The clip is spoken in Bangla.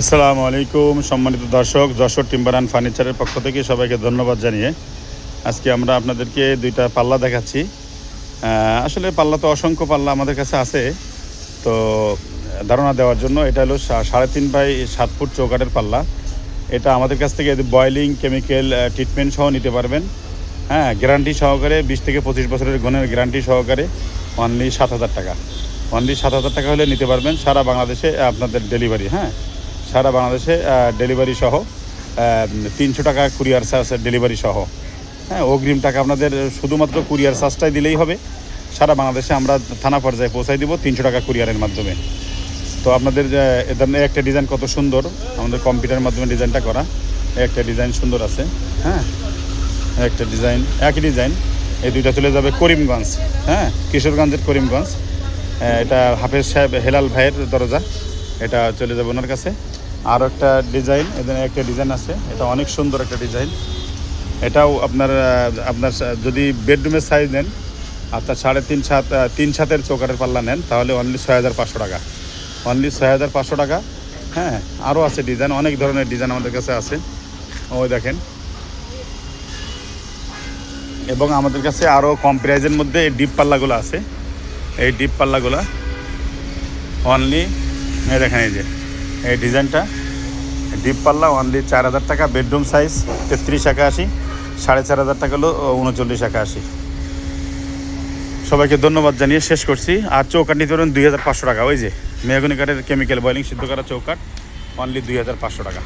আসসালামু আলাইকুম সম্মানিত দর্শক, যশোর টিম্বার অ্যান্ড ফার্নিচারের পক্ষ থেকে সবাইকে ধন্যবাদ জানিয়ে আজকে আমরা আপনাদেরকে দুইটা পাল্লা দেখাচ্ছি। আসলে পাল্লা তো অসংখ্য পাল্লা আমাদের কাছে আছে, তো ধারণা দেওয়ার জন্য এটা হলো 3.5 বাই 7 ফুট চৌকাঠের পাল্লা। এটা আমাদের কাছ থেকে বয়েলিং কেমিক্যাল ট্রিটমেন্ট সহ নিতে পারবেন। হ্যাঁ, গ্যারান্টি সহকারে 20 থেকে 25 বছরের গুণের গ্যারান্টি সহকারে অনলি 7,000 টাকা। অনলি 7,000 টাকা হলে নিতে পারবেন। সারা বাংলাদেশে আপনাদের ডেলিভারি, হ্যাঁ, সারা বাংলাদেশে ডেলিভারি সহ 300 টাকা কুরিয়ার চার্জ ডেলিভারি সহ। হ্যাঁ, অগ্রিম টাকা আপনাদের শুধুমাত্র কুরিয়ার চার্জটাই দিলেই হবে। সারা বাংলাদেশে আমরা থানা পর্যায়ে পৌঁছাই দিব 300 টাকা কুরিয়ারের মাধ্যমে। তো আপনাদের এ ধরনের একটা ডিজাইন কত সুন্দর, আমাদের কম্পিউটারের মাধ্যমে ডিজাইনটা করা। একটা ডিজাইন সুন্দর আছে, হ্যাঁ, একটা ডিজাইন, একই ডিজাইন। এই দুইটা চলে যাবে করিমগঞ্জ, হ্যাঁ, কিশোরগঞ্জের করিমগঞ্জ। এটা হাফেজ সাহেব হেলাল ভাইয়ের দরজা, এটা চলে যাবে ওনার কাছে। আর একটা ডিজাইন, এখানে একটা ডিজাইন আছে, এটা অনেক সুন্দর একটা ডিজাইন। এটাও আপনার যদি বেডরুমের সাইজ নেন, আপনার 3.5 চৌকাঠের পাল্লা নেন, তাহলে অনলি 6,500 টাকা। অনলি 6,500 টাকা। হ্যাঁ, আরও আছে ডিজাইন, অনেক ধরনের ডিজাইন আমাদের কাছে আছে, ওই দেখেন। এবং আমাদের কাছে আরও কম প্রাইজের মধ্যে এই ডিপ পাল্লাগুলো আছে। এই ডিপ পাল্লাগুলো অনলি, এই দেখেন, এই যে এই ডিজাইনটা ডিপ পাল্লা অনলি 4,000 টাকা। বেডরুম সাইজ 3381, 4,500 টাকা হলো 3981। সবাইকে ধন্যবাদ জানিয়ে শেষ করছি। আর চৌকাঠ নিতে পারেন 2,500 টাকা। ওই যে মেহগনি কাঠের কেমিক্যাল বয়েলিং সিদ্ধ করা চৌকাঠ অনলি 2,500 টাকা।